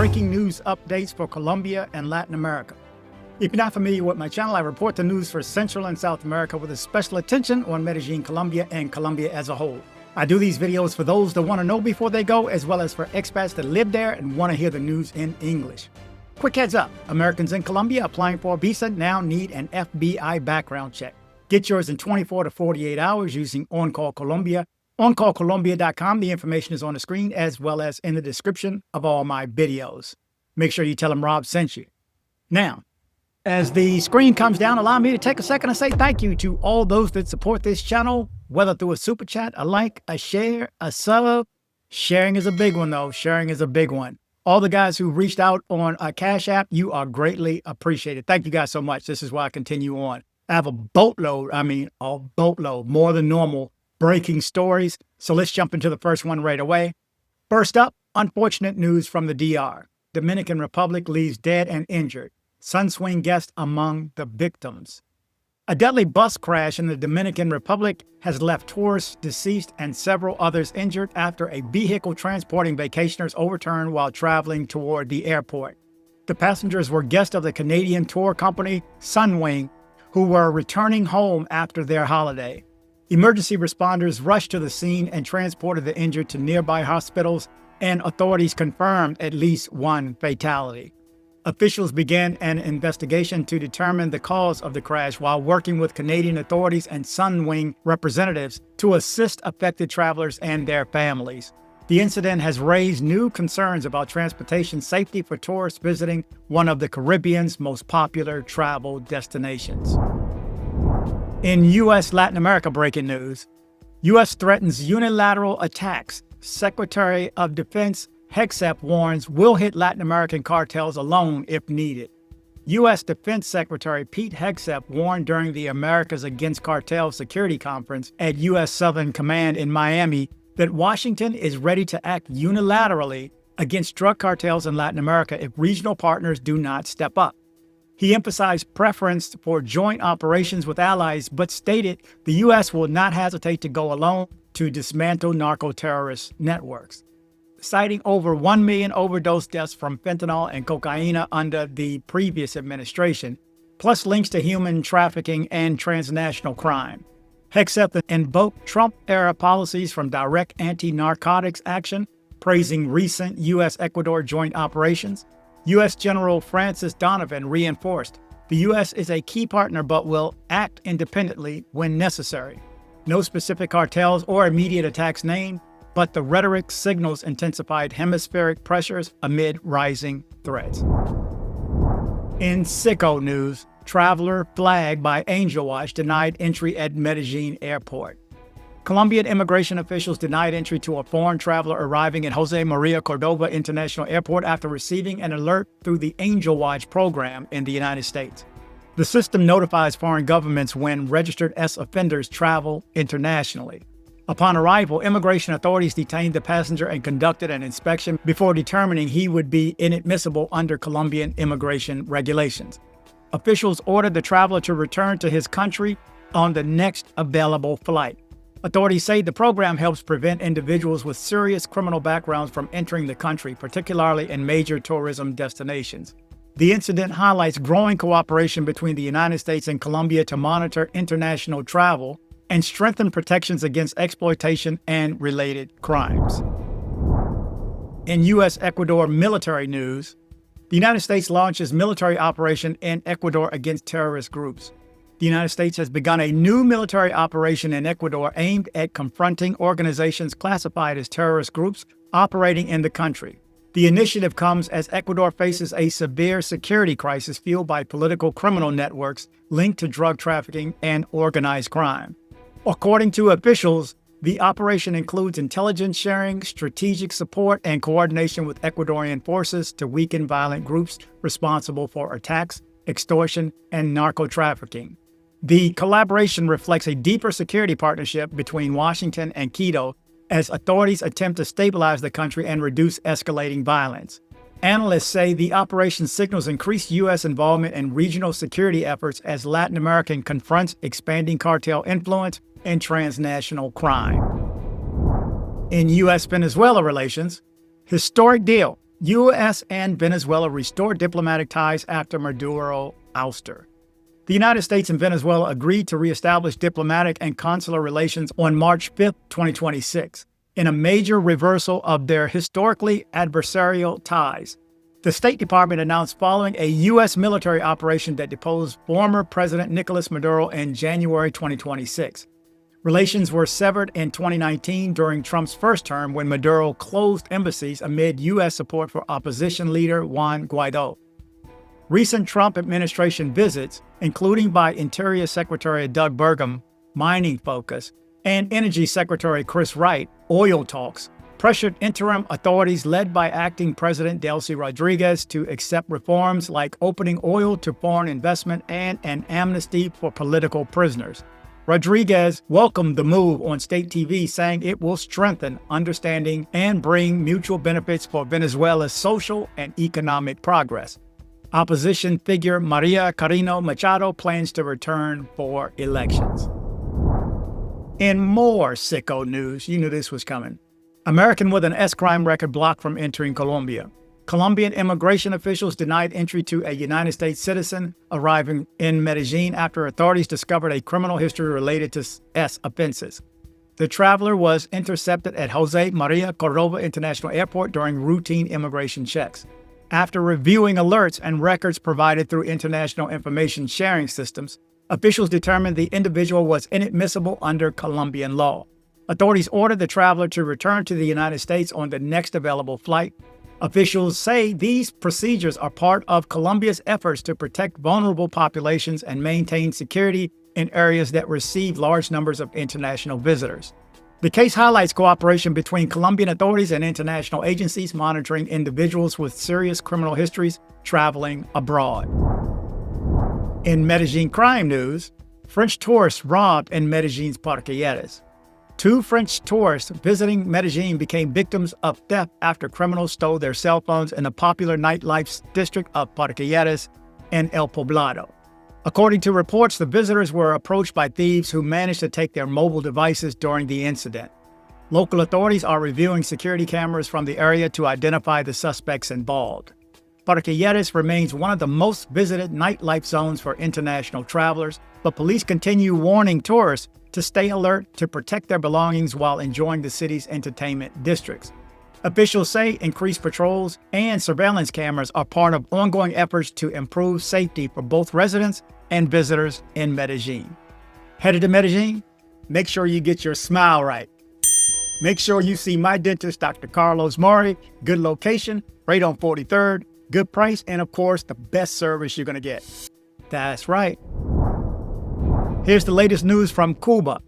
breaking news updates for Colombia and Latin America. If you're not familiar with my channel, I report the news for Central and South America with a special attention on Medellin, Colombia, and Colombia as a whole. I do these videos for those that want to know before they go, as well as for expats that live there and want to hear the news in English. Quick heads up, Americans in Colombia applying for a visa now need an FBI background check. Get yours in 24 to 48 hours using OnCall Colombia. OnCallColombia.com. The information is on the screen as well as in the description of all my videos. Make sure you tell them Rob sent you. Now, as the screen comes down, allow me to take a second and say thank you to all those that support this channel, whether through a super chat, a like, a share, a sub. Sharing is a big one, though. Sharing is a big one. All the guys who reached out on a Cash App, you are greatly appreciated. Thank you guys so much. This is why I continue on. I have a boatload, more than normal breaking stories. So let's jump into the first one right away. First up, unfortunate news from the DR. Dominican Republic leaves dead and injured. Sunwing guest among the victims. A deadly bus crash in the Dominican Republic has left tourists deceased and several others injured after a vehicle transporting vacationers overturned while traveling toward the airport. The passengers were guests of the Canadian tour company Sunwing, who were returning home after their holiday. Emergency responders rushed to the scene and transported the injured to nearby hospitals, and authorities confirmed at least one fatality. Officials began an investigation to determine the cause of the crash while working with Canadian authorities and Sunwing representatives to assist affected travelers and their families. The incident has raised new concerns about transportation safety for tourists visiting one of the Caribbean's most popular travel destinations. In U.S. Latin America breaking news, U.S. threatens unilateral attacks. Secretary of Defense Hegseth warns will hit Latin American cartels alone if needed. U.S. Defense Secretary Pete Hegseth warned during the Americas Against Cartel Security Conference at U.S. Southern Command in Miami that Washington is ready to act unilaterally against drug cartels in Latin America if regional partners do not step up. He emphasized preference for joint operations with allies, but stated the U.S. will not hesitate to go alone to dismantle narcoterrorist networks. Citing over 1 million overdose deaths from fentanyl and cocaine under the previous administration, plus links to human trafficking and transnational crime. Hegseth invoked Trump-era policies from direct anti-narcotics action, praising recent U.S.-Ecuador joint operations. U.S. General Francis Donovan reinforced, the U.S. is a key partner but will act independently when necessary. No specific cartels or immediate attacks named, but the rhetoric signals intensified hemispheric pressures amid rising threats. In sicko news, traveler flagged by Angel Watch denied entry at Medellin airport. Colombian immigration officials denied entry to a foreign traveler arriving at Jose Maria Cordova International Airport after receiving an alert through the Angel Watch program in the United States. The system notifies foreign governments when registered as offenders travel internationally. Upon arrival, immigration authorities detained the passenger and conducted an inspection before determining he would be inadmissible under Colombian immigration regulations. Officials ordered the traveler to return to his country on the next available flight. Authorities say the program helps prevent individuals with serious criminal backgrounds from entering the country, particularly in major tourism destinations. The incident highlights growing cooperation between the United States and Colombia to monitor international travel and strengthen protections against exploitation and related crimes. In U.S.-Ecuador military news, the United States launches military operation in Ecuador against terrorist groups. The United States has begun a new military operation in Ecuador aimed at confronting organizations classified as terrorist groups operating in the country. The initiative comes as Ecuador faces a severe security crisis fueled by political criminal networks linked to drug trafficking and organized crime. According to officials, the operation includes intelligence sharing, strategic support, and coordination with Ecuadorian forces to weaken violent groups responsible for attacks, extortion, and narco-trafficking. The collaboration reflects a deeper security partnership between Washington and Quito as authorities attempt to stabilize the country and reduce escalating violence. Analysts say the operation signals increased U.S. involvement in regional security efforts as Latin America confronts expanding cartel influence and transnational crime. In U.S.-Venezuela relations, historic deal. U.S. and Venezuela restore diplomatic ties after Maduro ouster. The United States and Venezuela agreed to reestablish diplomatic and consular relations on March 5, 2026, in a major reversal of their historically adversarial ties. The State Department announced following a U.S. military operation that deposed former President Nicolas Maduro in January 2026. Relations were severed in 2019 during Trump's first term when Maduro closed embassies amid U.S. support for opposition leader Juan Guaido. Recent Trump administration visits, including by Interior Secretary Doug Burgum, mining focus, and Energy Secretary Chris Wright, oil talks, pressured interim authorities led by acting President Delcy Rodriguez to accept reforms like opening oil to foreign investment and an amnesty for political prisoners. Rodriguez welcomed the move on state TV, saying it will strengthen understanding and bring mutual benefits for Venezuela's social and economic progress. Opposition figure Maria Corina Machado plans to return for elections. In more sicko news, you knew this was coming. American with an S-crime record blocked from entering Colombia. Colombian immigration officials denied entry to a United States citizen arriving in Medellin after authorities discovered a criminal history related to S offenses. The traveler was intercepted at Jose Maria Cordova International Airport during routine immigration checks. After reviewing alerts and records provided through international information sharing systems, officials determined the individual was inadmissible under Colombian law. Authorities ordered the traveler to return to the United States on the next available flight. Officials say these procedures are part of Colombia's efforts to protect vulnerable populations and maintain security in areas that receive large numbers of international visitors. The case highlights cooperation between Colombian authorities and international agencies monitoring individuals with serious criminal histories traveling abroad. In Medellin crime news, French tourists robbed in Medellin's Parque Lleras. Two French tourists visiting Medellin became victims of theft after criminals stole their cell phones in the popular nightlife district of Parque Lleras and El Poblado. According to reports, the visitors were approached by thieves who managed to take their mobile devices during the incident. Local authorities are reviewing security cameras from the area to identify the suspects involved. Parque Lleras remains one of the most visited nightlife zones for international travelers, but police continue warning tourists to stay alert to protect their belongings while enjoying the city's entertainment districts. Officials say increased patrols and surveillance cameras are part of ongoing efforts to improve safety for both residents and visitors in Medellin. Headed to Medellin? Make sure you get your smile right. Make sure you see my dentist, Dr. Carlos Mori. Good location, right on 43rd, good price, and of course, the best service you're gonna get. That's right. Here's the latest news from Cuba.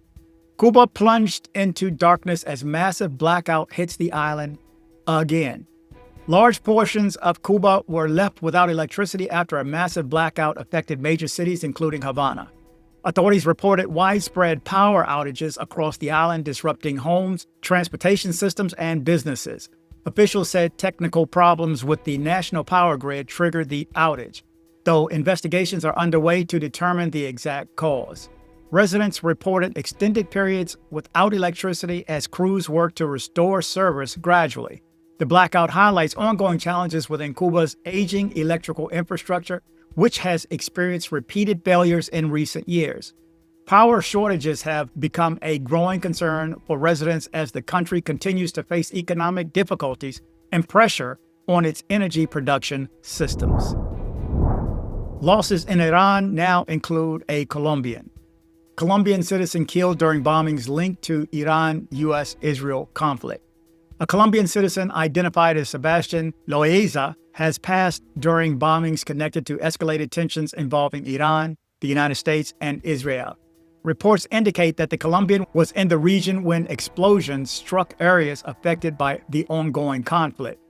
Cuba plunged into darkness as massive blackout hits the island again. Large portions of Cuba were left without electricity after a massive blackout affected major cities, including Havana. Authorities reported widespread power outages across the island, disrupting homes, transportation systems, and businesses. Officials said technical problems with the national power grid triggered the outage, though investigations are underway to determine the exact cause. Residents reported extended periods without electricity as crews worked to restore service gradually. The blackout highlights ongoing challenges within Cuba's aging electrical infrastructure, which has experienced repeated failures in recent years. Power shortages have become a growing concern for residents as the country continues to face economic difficulties and pressure on its energy production systems. Losses in Iran now include a Colombian citizen killed during bombings linked to Iran-US-Israel conflict. A Colombian citizen identified as Sebastián Loaiza has passed during bombings connected to escalated tensions involving Iran, the United States, and Israel. Reports indicate that the Colombian was in the region when explosions struck areas affected by the ongoing conflict.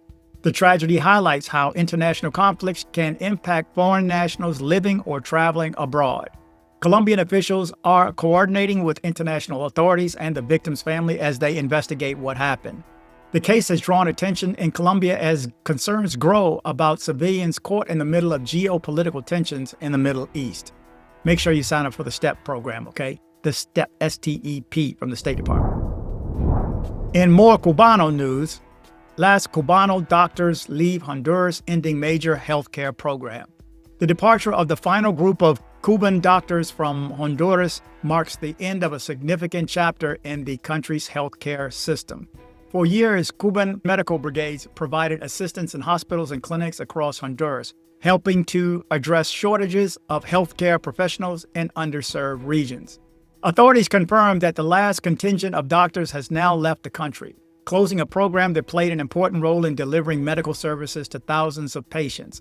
The tragedy highlights how international conflicts can impact foreign nationals living or traveling abroad. Colombian officials are coordinating with international authorities and the victim's family as they investigate what happened. The case has drawn attention in Colombia as concerns grow about civilians caught in the middle of geopolitical tensions in the Middle East. Make sure you sign up for the STEP program, okay? The STEP, S-T-E-P, from the State Department. In more Cubano news, Last Cubano doctors leave Honduras, ending major healthcare program. The departure of the final group of Cuban doctors from Honduras marks the end of a significant chapter in the country's healthcare system. For years, Cuban medical brigades provided assistance in hospitals and clinics across Honduras, helping to address shortages of healthcare professionals in underserved regions. Authorities confirmed that the last contingent of doctors has now left the country, closing a program that played an important role in delivering medical services to thousands of patients.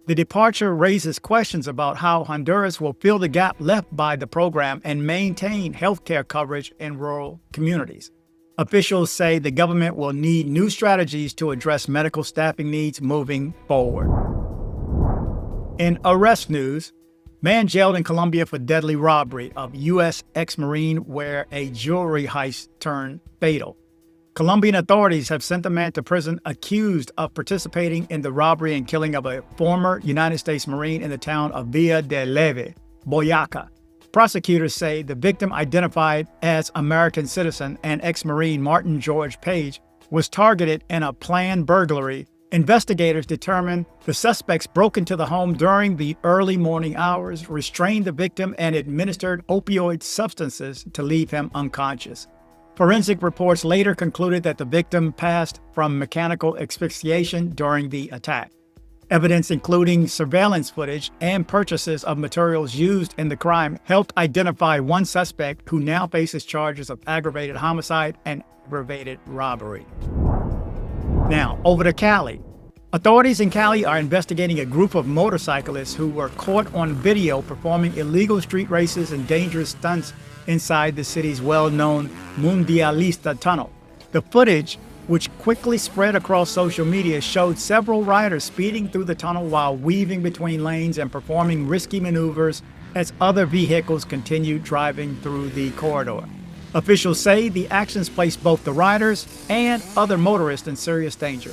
The departure raises questions about how Honduras will fill the gap left by the program and maintain healthcare coverage in rural communities. Officials say the government will need new strategies to address medical staffing needs moving forward. In arrest news, man jailed in Colombia for deadly robbery of U.S. ex-Marine where a jewelry heist turned fatal. Colombian authorities have sent the man to prison accused of participating in the robbery and killing of a former United States Marine in the town of Villa de Leve, Boyacá. Prosecutors say the victim, identified as American citizen and ex-Marine Martin George Page, was targeted in a planned burglary. Investigators determined the suspects broke into the home during the early morning hours, restrained the victim, and administered opioid substances to leave him unconscious. Forensic reports later concluded that the victim passed from mechanical asphyxiation during the attack. Evidence including surveillance footage and purchases of materials used in the crime helped identify one suspect who now faces charges of aggravated homicide and aggravated robbery. Now, over to Cali. Authorities in Cali are investigating a group of motorcyclists who were caught on video performing illegal street races and dangerous stunts inside the city's well-known Mundialista tunnel. The footage, which quickly spread across social media, showed several riders speeding through the tunnel while weaving between lanes and performing risky maneuvers as other vehicles continued driving through the corridor. Officials say the actions placed both the riders and other motorists in serious danger.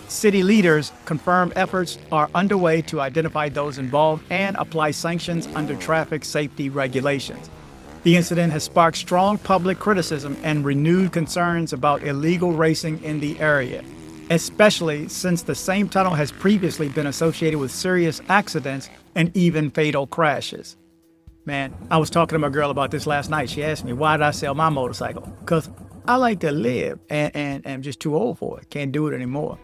City leaders confirm efforts are underway to identify those involved and apply sanctions under traffic safety regulations. The incident has sparked strong public criticism and renewed concerns about illegal racing in the area, especially since the same tunnel has previously been associated with serious accidents and even fatal crashes. Man, I was talking to my girl about this last night. She asked me, why did I sell my motorcycle? Because I like to live and I'm just too old for it. Can't do it anymore.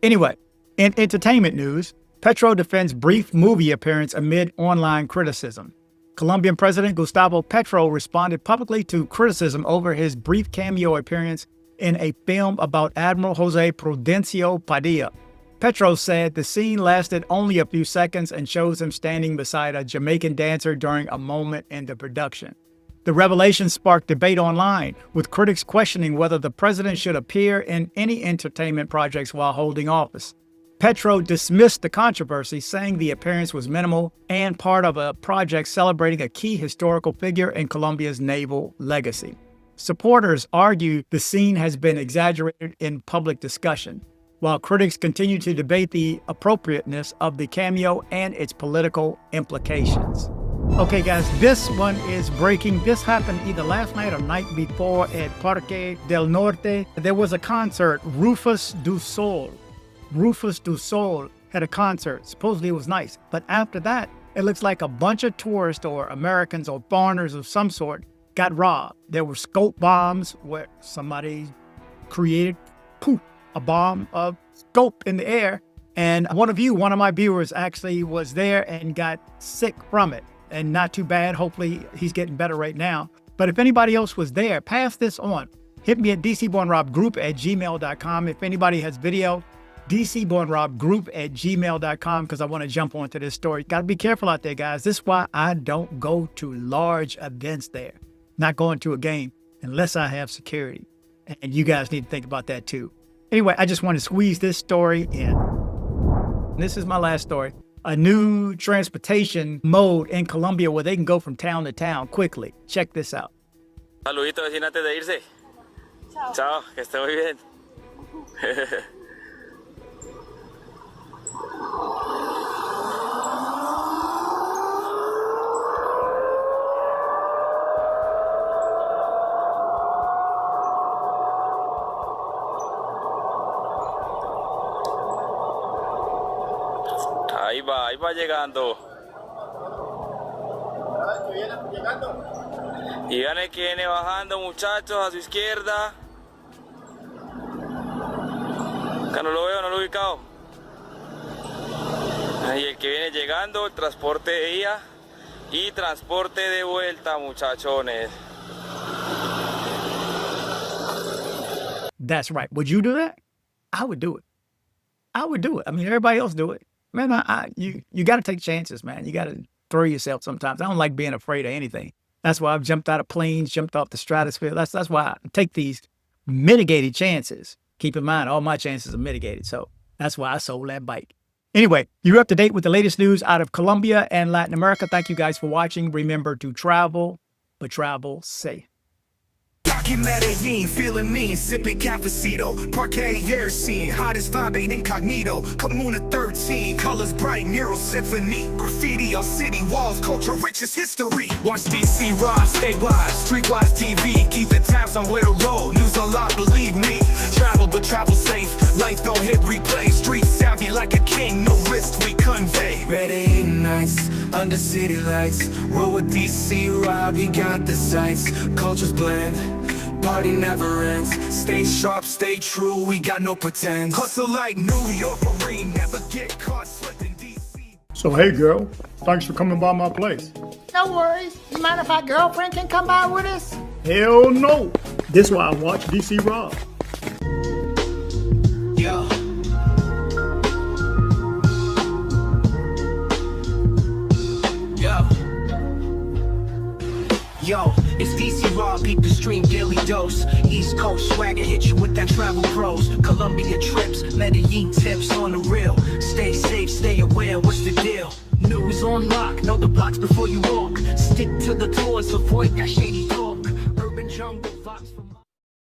Anyway, in entertainment news, Petro defends brief movie appearance amid online criticism. Colombian President Gustavo Petro responded publicly to criticism over his brief cameo appearance in a film about Admiral Jose Prudencio Padilla. Petro said the scene lasted only a few seconds and shows him standing beside a Jamaican dancer during a moment in the production. The revelation sparked debate online, with critics questioning whether the president should appear in any entertainment projects while holding office. Petro dismissed the controversy, saying the appearance was minimal and part of a project celebrating a key historical figure in Colombia's naval legacy. Supporters argue the scene has been exaggerated in public discussion, while critics continue to debate the appropriateness of the cameo and its political implications. Okay, guys, this one is breaking. This happened either last night or night before at Parque del Norte. There was a concert, Rufus du Sol. Rufus du Sol had a concert. Supposedly it was nice. But after that, it looks like a bunch of tourists or Americans or foreigners of some sort got robbed. There were scope bombs where somebody created a bomb of scope in the air. And one of my viewers actually was there and got sick from it. And not too bad. Hopefully he's getting better right now. But if anybody else was there, pass this on. Hit me at dcbornrobgroup@gmail.com. If anybody has video, dcbornrobgroup@gmail.com, because I want to jump onto this story. Got to be careful out there, guys. This is why I don't go to large events there. Not going to a game unless I have security. And you guys need to think about that too. Anyway, I just want to squeeze this story in. This is my last story. A new transportation mode in Colombia where they can go from town to town quickly. Check this out. Saludito, vecina, antes de irse. Chao. Chao, que esté muy bien. ahí va llegando. Y vean el que viene bajando, muchachos, a su izquierda. Acá no lo veo, no lo he ubicado. Ahí el que viene llegando, el transporte de ida y transporte de vuelta, muchachones. That's right. Would you do that? I would do it. I would do it. I mean, everybody else do it. Man, you got to take chances, man. You got to throw yourself sometimes. I don't like being afraid of anything. That's why I've jumped out of planes, jumped off the stratosphere. That's why I take these mitigated chances. Keep in mind, all my chances are mitigated. So that's why I sold that bike. Anyway, you're up to date with the latest news out of Colombia and Latin America. Thank you guys for watching. Remember to travel, but travel safe. Parque Medellin, feeling mean, sipping cafecito. Parque Lleras scene, hottest vibe ain't incognito. Comuna 13, colors bright, mural symphony. Graffiti on city walls, culture rich as history. Watch dcbornrob, stay wise, streetwise TV. Keeping tabs on where to roll, news a lot, believe me. Travel but travel safe, life don't hit replay. Street savvy like a king, no risk we convey. Medellin nights, under city lights. Roll with dcbornrob, you got the sights. Cultures blend, party never ends. Stay sharp, stay true, we got no pretend. Hustle like New York Marine, never get caught slipping DC. So, hey, girl, thanks for coming by my place. No worries. You mind if our girlfriend can come by with us? Hell no. This is why I watch dcbornrob. Yo. Yo, it's dcbornrob, beat the stream, daily dose. East Coast swagger, hit you with that travel pros. Colombia trips, Medellin tips on the real. Stay safe, stay aware, what's the deal? News on lock, know the blocks before you walk. Stick to the tours, avoid that shady talk. Urban jungle vibes.